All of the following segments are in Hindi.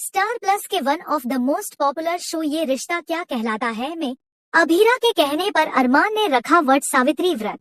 स्टार प्लस के one of the most popular show ये रिश्ता क्या कहलाता है में अभीरा के कहने पर अरमान ने रखा वट सावित्री व्रत।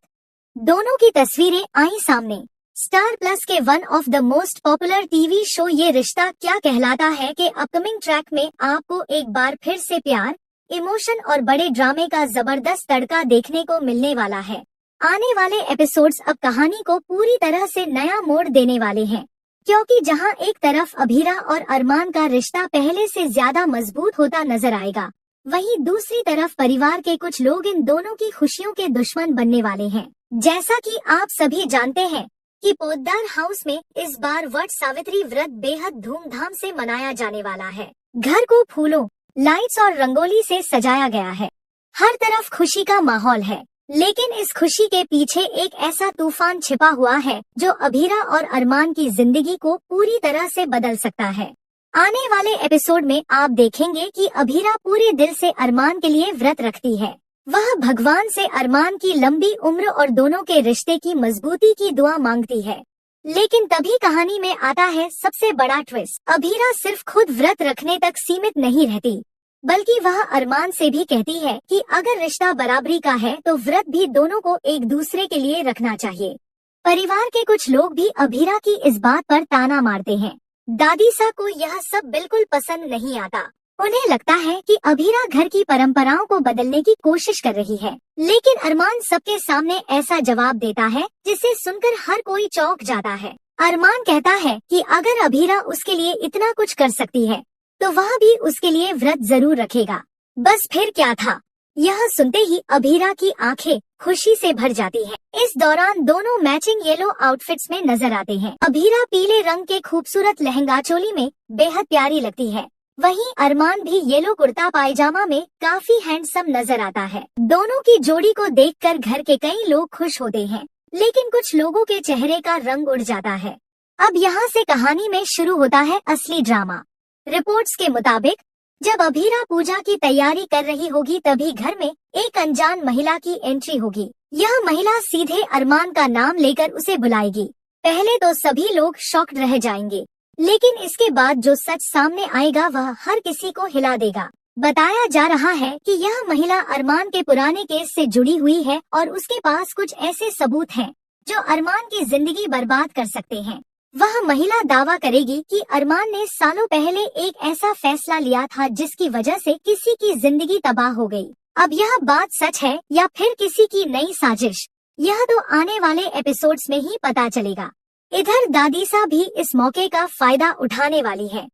दोनों की तस्वीरें आई सामने। स्टार प्लस के one of the most popular TV show ये रिश्ता क्या कहलाता है के अपकमिंग ट्रैक में आपको एक बार फिर से प्यार, इमोशन और बड़े ड्रामे का जबरदस्त तड़का देखने को मिलने वाला है। आने वाले एपिसोड्स अब कहानी को पूरी तरह से नया मोड़ देने वाले हैं, क्योंकि जहां एक तरफ अभीरा और अरमान का रिश्ता पहले से ज्यादा मजबूत होता नजर आएगा, वहीं दूसरी तरफ परिवार के कुछ लोग इन दोनों की खुशियों के दुश्मन बनने वाले हैं। जैसा कि आप सभी जानते हैं कि पोद्दार हाउस में इस बार वट सावित्री व्रत बेहद धूमधाम से मनाया जाने वाला है। घर को फूलों, लाइट्स और रंगोली से सजाया गया है। हर तरफ खुशी का माहौल है, लेकिन इस खुशी के पीछे एक ऐसा तूफान छिपा हुआ है जो अभीरा और अरमान की जिंदगी को पूरी तरह से बदल सकता है। आने वाले एपिसोड में आप देखेंगे कि अभीरा पूरे दिल से अरमान के लिए व्रत रखती है। वह भगवान से अरमान की लंबी उम्र और दोनों के रिश्ते की मजबूती की दुआ मांगती है। लेकिन तभी कहानी में आता है सबसे बड़ा ट्विस्ट। अभीरा सिर्फ खुद व्रत रखने तक सीमित नहीं रहती, बल्कि वह अरमान से भी कहती है कि अगर रिश्ता बराबरी का है तो व्रत भी दोनों को एक दूसरे के लिए रखना चाहिए। परिवार के कुछ लोग भी अभीरा की इस बात पर ताना मारते हैं। दादीसा को यह सब बिल्कुल पसंद नहीं आता। उन्हें लगता है कि अभीरा घर की परंपराओं को बदलने की कोशिश कर रही है, लेकिन अरमान सबके सामने ऐसा जवाब देता है जिसे सुनकर हर कोई चौंक जाता है। अरमान कहता है कि अगर अभीरा उसके लिए इतना कुछ कर सकती है तो वह भी उसके लिए व्रत जरूर रखेगा। बस फिर क्या था, यह सुनते ही अभीरा की आंखें खुशी से भर जाती हैं। इस दौरान दोनों मैचिंग येलो आउटफिट्स में नजर आते हैं। अभीरा पीले रंग के खूबसूरत लहंगा चोली में बेहद प्यारी लगती है, वहीं अरमान भी येलो कुर्ता पायजामा में काफी हैंडसम नजर आता है। दोनों की जोड़ी को देखकर घर के कई लोग खुश होते हैं, लेकिन कुछ लोगों के चेहरे का रंग उड़ जाता है। अब यहाँ से कहानी में शुरू होता है असली ड्रामा। रिपोर्ट्स के मुताबिक जब अभीरा पूजा की तैयारी कर रही होगी तभी घर में एक अनजान महिला की एंट्री होगी। यह महिला सीधे अरमान का नाम लेकर उसे बुलाएगी। पहले तो सभी लोग शॉक्ड रह जाएंगे, लेकिन इसके बाद जो सच सामने आएगा वह हर किसी को हिला देगा। बताया जा रहा है कि यह महिला अरमान के पुराने केस से जुड़ी हुई है और उसके पास कुछ ऐसे सबूत हैं जो अरमान की जिंदगी बर्बाद कर सकते हैं। वह महिला दावा करेगी कि अरमान ने सालों पहले एक ऐसा फैसला लिया था जिसकी वजह से किसी की जिंदगी तबाह हो गई। अब यह बात सच है या फिर किसी की नई साजिश, यह तो आने वाले एपिसोड्स में ही पता चलेगा। इधर दादीसा भी इस मौके का फायदा उठाने वाली है।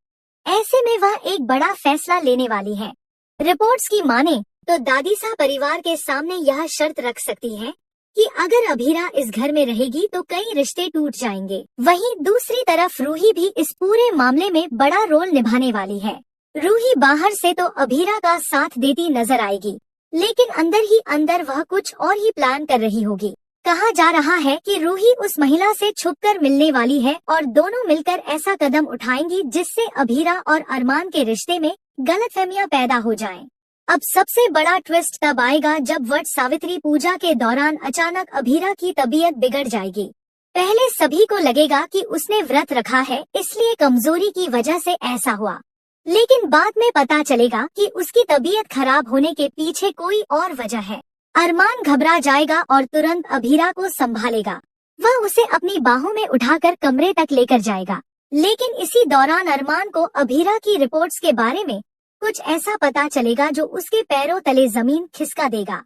ऐसे में वह एक बड़ा फैसला लेने वाली है। रिपोर्ट्स की माने तो दादीसा परिवार के सामने यह शर्त रख सकती है कि अगर अभीरा इस घर में रहेगी तो कई रिश्ते टूट जाएंगे। वहीं दूसरी तरफ रूही भी इस पूरे मामले में बड़ा रोल निभाने वाली है। रूही बाहर से तो अभीरा का साथ देती नजर आएगी, लेकिन अंदर ही अंदर वह कुछ और ही प्लान कर रही होगी। कहा जा रहा है कि रूही उस महिला से छुपकर मिलने वाली है और दोनों मिलकर ऐसा कदम उठाएंगी जिससे अभीरा और अरमान के रिश्ते में गलतफहमियां पैदा हो जाएं। अब सबसे बड़ा ट्विस्ट तब आएगा जब वट सावित्री पूजा के दौरान अचानक अभीरा की तबीयत बिगड़ जाएगी। पहले सभी को लगेगा कि उसने व्रत रखा है, इसलिए कमजोरी की वजह से ऐसा हुआ, लेकिन बाद में पता चलेगा कि उसकी तबीयत खराब होने के पीछे कोई और वजह है। अरमान घबरा जाएगा और तुरंत अभीरा को संभालेगा। वह उसे अपनी बाहों में उठाकर कमरे तक लेकर जाएगा, लेकिन इसी दौरान अरमान को अभीरा की रिपोर्ट्स के बारे में कुछ ऐसा पता चलेगा जो उसके पैरों तले जमीन खिसका देगा।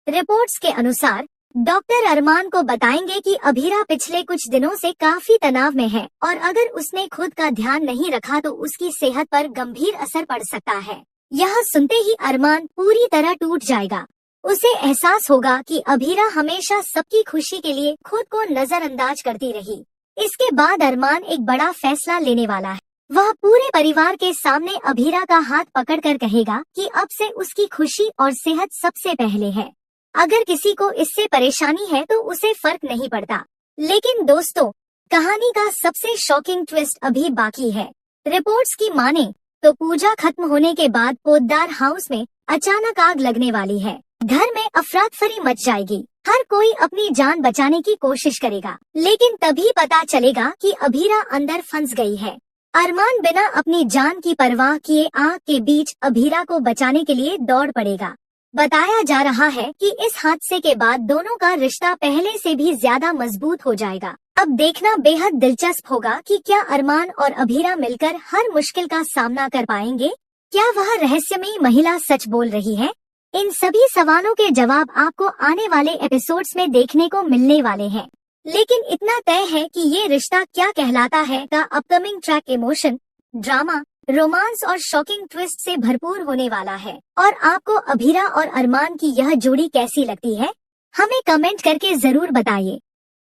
रिपोर्ट्स के अनुसार डॉक्टर अरमान को बताएंगे कि अभीरा पिछले कुछ दिनों से काफी तनाव में है और अगर उसने खुद का ध्यान नहीं रखा तो उसकी सेहत पर गंभीर असर पड़ सकता है। यह सुनते ही अरमान पूरी तरह टूट जाएगा। उसे एहसास होगा कि अभीरा हमेशा सबकी खुशी के लिए खुद को नजरअंदाज करती रही। इसके बाद अरमान एक बड़ा फैसला लेने वाला है। वह पूरे परिवार के सामने अभीरा का हाथ पकड़कर कहेगा कि अब से उसकी खुशी और सेहत सबसे पहले है। अगर किसी को इससे परेशानी है तो उसे फर्क नहीं पड़ता। लेकिन दोस्तों, कहानी का सबसे शॉकिंग ट्विस्ट अभी बाकी है। रिपोर्ट्स की माने तो पूजा खत्म होने के बाद पोद्दार हाउस में अचानक आग लगने वाली है। घर में अफरा-तफरी मच जाएगी। हर कोई अपनी जान बचाने की कोशिश करेगा, लेकिन तभी पता चलेगा कि अभीरा अंदर फंस गई है। अरमान बिना अपनी जान की परवाह किए आग के बीच अभीरा को बचाने के लिए दौड़ पड़ेगा। बताया जा रहा है कि इस हादसे के बाद दोनों का रिश्ता पहले से भी ज्यादा मजबूत हो जाएगा। अब देखना बेहद दिलचस्प होगा कि क्या अरमान और अभीरा मिलकर हर मुश्किल का सामना कर पाएंगे। क्या वह रहस्यमयी महिला सच बोल रही है? इन सभी सवालों के जवाब आपको आने वाले एपिसोड्स में देखने को मिलने वाले हैं। लेकिन इतना तय है कि ये रिश्ता क्या कहलाता है का upcoming track emotion, drama, romance और शॉकिंग ट्विस्ट से भरपूर होने वाला है। और आपको अभीरा और अरमान की यह जोड़ी कैसी लगती है, हमें कमेंट करके जरूर बताइए।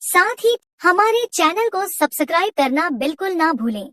साथ ही हमारे चैनल को सब्सक्राइब करना बिल्कुल ना भूलें।